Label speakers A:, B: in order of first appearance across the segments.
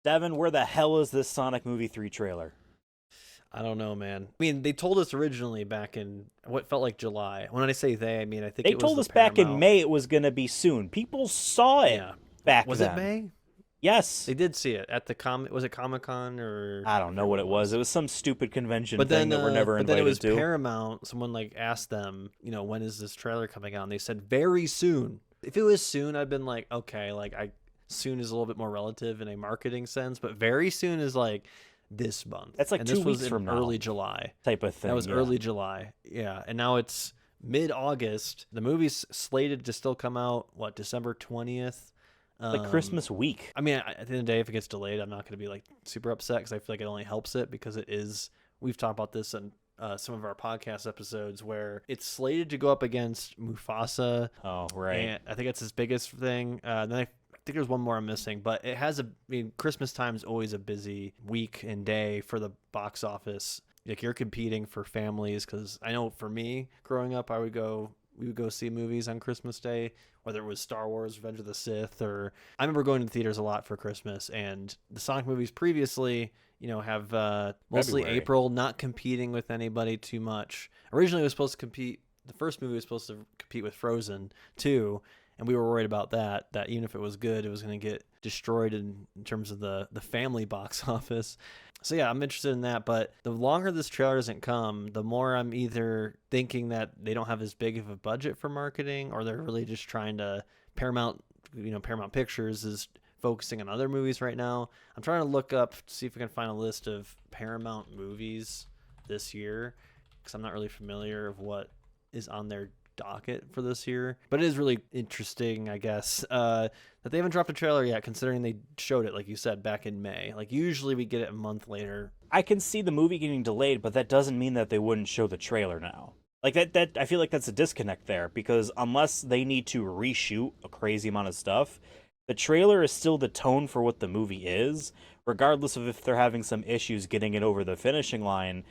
A: Devin, where the hell is this Sonic Movie 3 trailer?
B: I don't know, man. I mean, they told us originally back in what felt like July. When I say they, I mean I think
A: They
B: it was
A: told
B: the
A: us back in
B: Paramount.
A: May it was going to be soon. People saw it
B: Yeah,
A: back
B: was it
A: then.
B: May?
A: Yes.
B: They did see it at the Was it Comic Con or
A: I
B: I
A: don't know
B: forget
A: what
B: what
A: it
B: it
A: was. It
B: was?
A: was some stupid convention
B: But
A: thing
B: then,
A: that we're never
B: but then it was
A: invited to.
B: Paramount. Someone like asked them, when is this trailer coming out? And they said very soon. If it was soon, I'd been like, okay, like soon is a little bit more relative in a marketing sense, but very soon is like this month.
A: That's like
B: and
A: 2
B: this was
A: weeks
B: in
A: from now.
B: early July.
A: Type of thing.
B: That was
A: yeah.
B: early July. Yeah, and now it's mid-August. The movie's slated to still come out December 20th.
A: Like Christmas week.
B: I mean, at the end of the day, if it gets delayed, I'm not going to be like super upset because I feel like it only helps it because it is. We've talked about this in some of our podcast episodes where it's slated to go up against Mufasa.
A: Oh, right.
B: And I think that's his biggest thing. Then I think there's one more I'm missing, but it has Christmas time is always a busy week and day for the box office. Like you're competing for families because I know for me growing up, we would go see movies on Christmas Day, whether it was Star Wars, Revenge of the Sith, or I remember going to the theaters a lot for Christmas. And the Sonic movies previously, have mostly
A: February.
B: April, not competing with anybody too much. Originally, it was supposed to compete. The first movie was supposed to compete with Frozen 2, and we were worried about that even if it was good, it was going to get destroyed in terms of the family box office. So yeah, I'm interested in that, but the longer this trailer doesn't come, the more I'm either thinking that they don't have as big of a budget for marketing, or they're really just trying to Paramount Pictures is focusing on other movies right now. I'm trying to look up to see if I can find a list of Paramount movies this year because I'm not really familiar of what is on their docket for this year, but it is really interesting, I guess, that they haven't dropped a trailer yet, considering they showed it, like you said, back in May. Like usually we get it a month later.
A: I can see the movie getting delayed, but that doesn't mean that they wouldn't show the trailer now. Like that I feel like that's a disconnect there, because unless they need to reshoot a crazy amount of stuff, the trailer is still the tone for what the movie is, regardless of if they're having some issues getting it over the finishing line.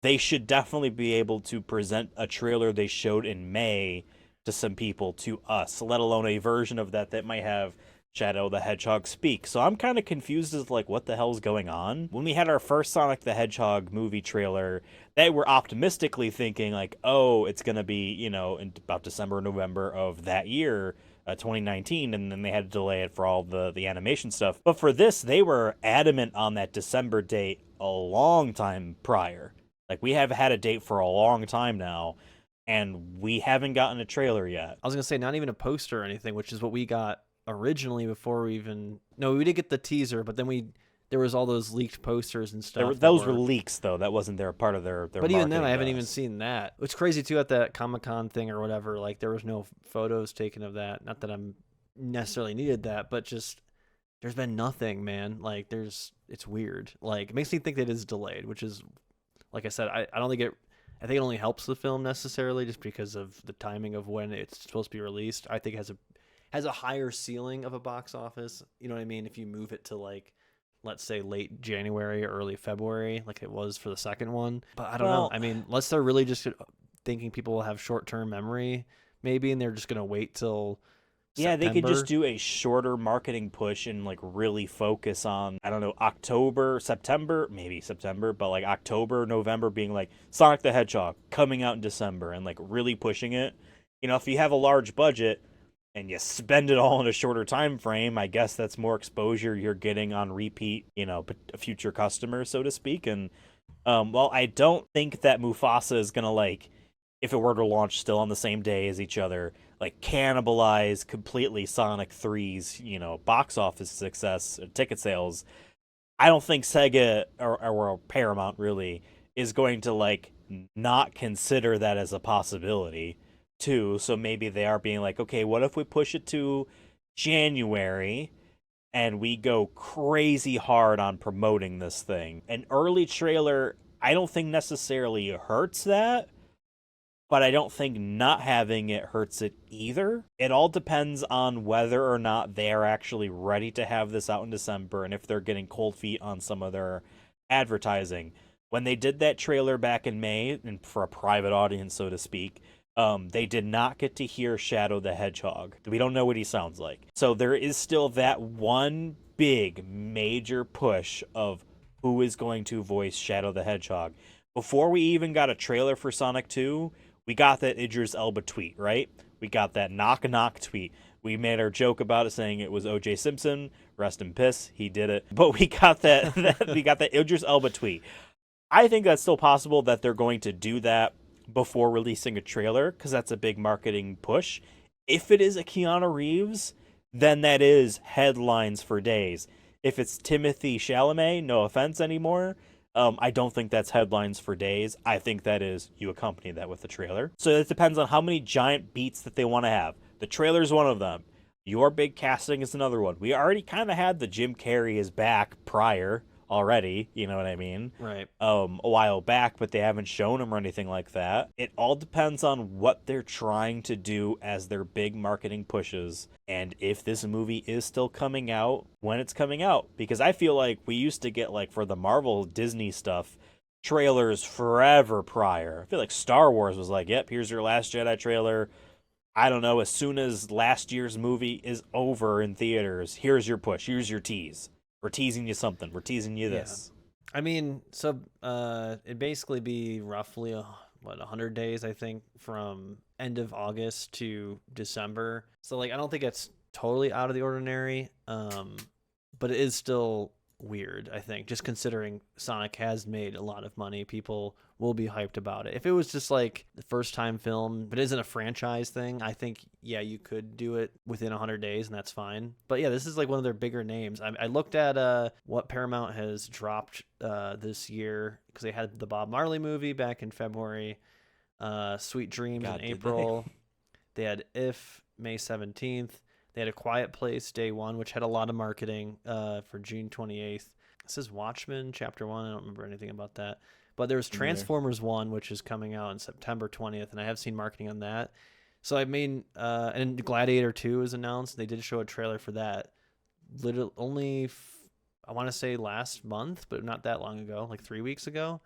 A: They should definitely be able to present a trailer they showed in May to some people, to us, let alone a version of that might have Shadow the Hedgehog speak. So I'm kind of confused as like what the hell's going on. When we had our first Sonic the Hedgehog movie trailer, they were optimistically thinking like, oh, it's going to be, in about December, November of that year, 2019, and then they had to delay it for all the animation stuff. But for this, they were adamant on that December date a long time prior. Like, we have had a date for a long time now, and we haven't gotten a trailer yet.
B: I was going to say, not even a poster or anything, which is what we got originally before we even... No, we did get the teaser, but then there was all those leaked posters and stuff.
A: Those were leaks, though. That wasn't their part of their
B: But even then, I haven't
A: buzz.
B: even seen that. It's crazy, too, at that Comic-Con thing or whatever. Like, there was no photos taken of that. Not that I'm necessarily needed that, but just... There's been nothing, man. Like, it's weird. Like, it makes me think that it is delayed, which is... Like I said, I don't think I think it only helps the film necessarily just because of the timing of when it's supposed to be released. I think it has a higher ceiling of a box office. You know what I mean? If you move it to like, let's say late January or early February, like it was for the second one. But I don't know. I mean, unless they're really just thinking people will have short-term memory, maybe, and they're just gonna wait till.
A: Yeah,
B: September.
A: they could just do a shorter marketing push and like really focus on, I don't know, September, maybe September, but like October, November being like Sonic the Hedgehog coming out in December and like really pushing it. If you have a large budget and you spend it all in a shorter time frame, I guess that's more exposure you're getting on repeat, future customers, so to speak. And well, I don't think that Mufasa is gonna like, if it were to launch still on the same day as each other, like cannibalize completely Sonic 3's, box office success, ticket sales. I don't think Sega or Paramount really is going to like not consider that as a possibility too. So maybe they are being like, okay, what if we push it to January and we go crazy hard on promoting this thing? An early trailer, I don't think necessarily hurts that, but I don't think not having it hurts it either. It all depends on whether or not they're actually ready to have this out in December and if they're getting cold feet on some of their advertising. When they did that trailer back in May, and for a private audience, so to speak, They did not get to hear Shadow the Hedgehog. We don't know what he sounds like. So there is still that one big major push of who is going to voice Shadow the Hedgehog. Before we even got a trailer for Sonic 2, we got that Idris Elba tweet, right? We got that knock knock tweet. We made our joke about it saying it was OJ Simpson, rest in piss, he did it. But we got we got that Idris Elba tweet. I think that's still possible that they're going to do that before releasing a trailer because that's a big marketing push. If it is a Keanu Reeves, then that is headlines for days. If it's Timothy Chalamet, no offense anymore, I don't think that's headlines for days. I think that is you accompany that with the trailer. So it depends on how many giant beats that they want to have. The trailer is one of them. Your big casting is another one. We already kind of had the Jim Carrey is back prior already, you know what I mean?
B: Right.
A: A while back, but they haven't shown him or anything like that. It all depends on what they're trying to do as their big marketing pushes and if this movie is still coming out when it's coming out. Because I feel like we used to get, like, for the Marvel Disney stuff, trailers forever prior. I feel like Star Wars was like, yep, here's your Last Jedi trailer. I don't know, as soon as last year's movie is over in theaters, here's your push, here's your tease. We're teasing you something. We're teasing you this.
B: I mean, so it'd basically be roughly 100 days, I think, from end of August to December. So like, I don't think it's totally out of the ordinary, but it is still weird. I think just considering Sonic has made a lot of money, people will be hyped about it. If it was just like the first time film, but isn't a franchise thing, I think you could do it within 100 days and that's fine. But yeah, this is like one of their bigger names. I looked at what Paramount has dropped this year because they had the Bob Marley movie back in February, Sweet Dreams in April. They had If May 17th. They had A Quiet Place Day 1, which had a lot of marketing for June 28th. This is Watchmen Chapter 1. I don't remember anything about that. But there was Transformers 1, which is coming out on September 20th, and I have seen marketing on that. So I mean, and Gladiator 2 is announced. They did show a trailer for that. Literally only, I want to say last month, but not that long ago, like 3 weeks ago,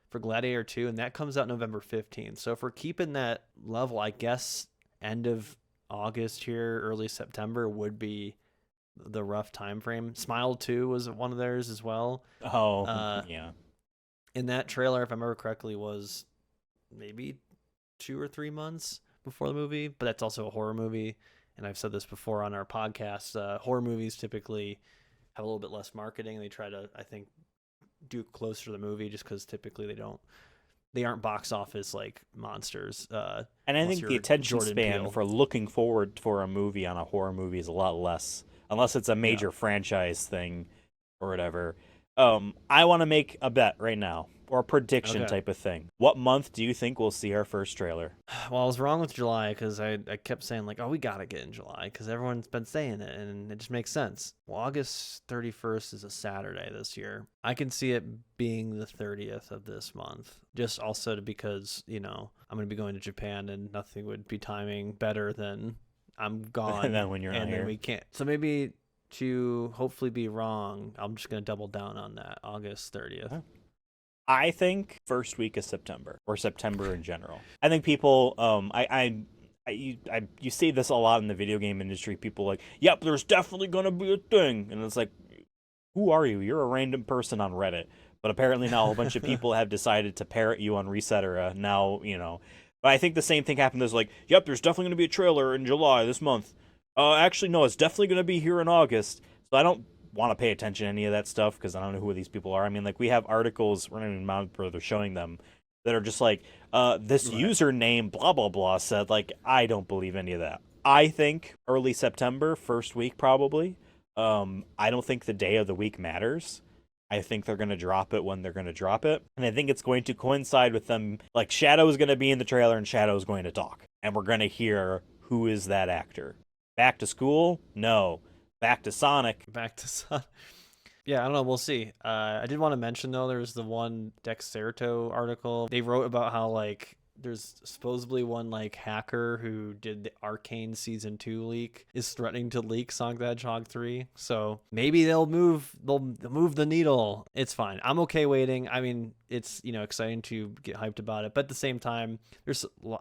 B: for Gladiator 2, and that comes out November 15th. So if we're keeping that level, I guess end of August here, early September would be the rough time frame. Smile 2 was one of theirs as well.
A: Yeah.
B: In that trailer, if I remember correctly, was maybe 2 or 3 months before the movie, but that's also a horror movie. And I've said this before on our podcast. Horror movies typically have a little bit less marketing. They try to, I think, do closer to the movie just because typically they aren't box office like monsters.
A: And I think the attention
B: Jordan
A: span
B: Peele.
A: for looking forward for a movie on a horror movie is a lot less, unless it's a major franchise thing or whatever. I want to make a bet right now, or a prediction type of thing. What month do you think we'll see our first trailer?
B: Well, I was wrong with July because I kept saying like, oh, we got to get in July because everyone's been saying it and it just makes sense. Well, August 31st is a Saturday this year. I can see it being the 30th of this month, just also because, I'm going to be going to Japan and nothing would be timing better than I'm gone.
A: And then when you're not here.
B: Then we can't. So maybe to hopefully be wrong, I'm just going to double down on that, August 30th.
A: I think first week of September, or September in general. I think people, you see this a lot in the video game industry. People like, yep, there's definitely gonna be a thing, and it's like, who are you? You're a random person on Reddit, but apparently now a whole bunch of people have decided to parrot you on Resetera. Now But I think the same thing happened. There's like, yep, there's definitely gonna be a trailer in July this month. Actually, no, it's definitely gonna be here in August. So I don't want to pay attention to any of that stuff because I don't know who these people are. I mean, like, we have articles running around where they're showing them that are just like, this username, blah, blah, blah, said, like, I don't believe any of that. I think early September, first week probably. I don't think the day of the week matters. I think they're going to drop it when they're going to drop it. And I think it's going to coincide with them. Like, Shadow is going to be in the trailer and Shadow is going to talk. And we're going to hear who is that actor. Back to school? No. Back to Sonic.
B: Yeah, I don't know. We'll see. I did want to mention, though, there was the one Dexerto article. They wrote about how, like, there's supposedly one like hacker who did the Arcane season 2 leak is threatening to leak Sonic the Hedgehog 3. So maybe they'll move the needle. It's fine. I'm okay waiting. I mean, it's, you know, exciting to get hyped about it, but at the same time,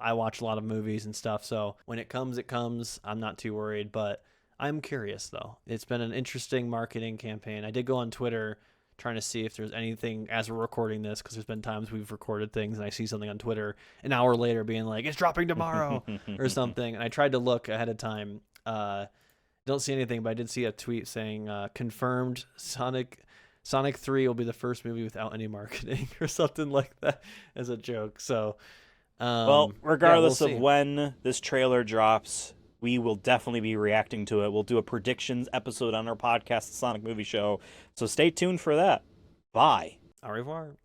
B: I watch a lot of movies and stuff, so when it comes, it comes. I'm not too worried, but I'm curious though. It's been an interesting marketing campaign. I did go on Twitter trying to see if there's anything as we're recording this, because there's been times we've recorded things and I see something on Twitter an hour later being like, it's dropping tomorrow or something. And I tried to look ahead of time. Don't see anything, but I did see a tweet saying confirmed Sonic 3 will be the first movie without any marketing or something like that as a joke. So,
A: well, regardless
B: we'll
A: of
B: see.
A: when this trailer drops, we will definitely be reacting to it. We'll do a predictions episode on our podcast, The Sonic Movie Show. So stay tuned for that. Bye.
B: Au revoir.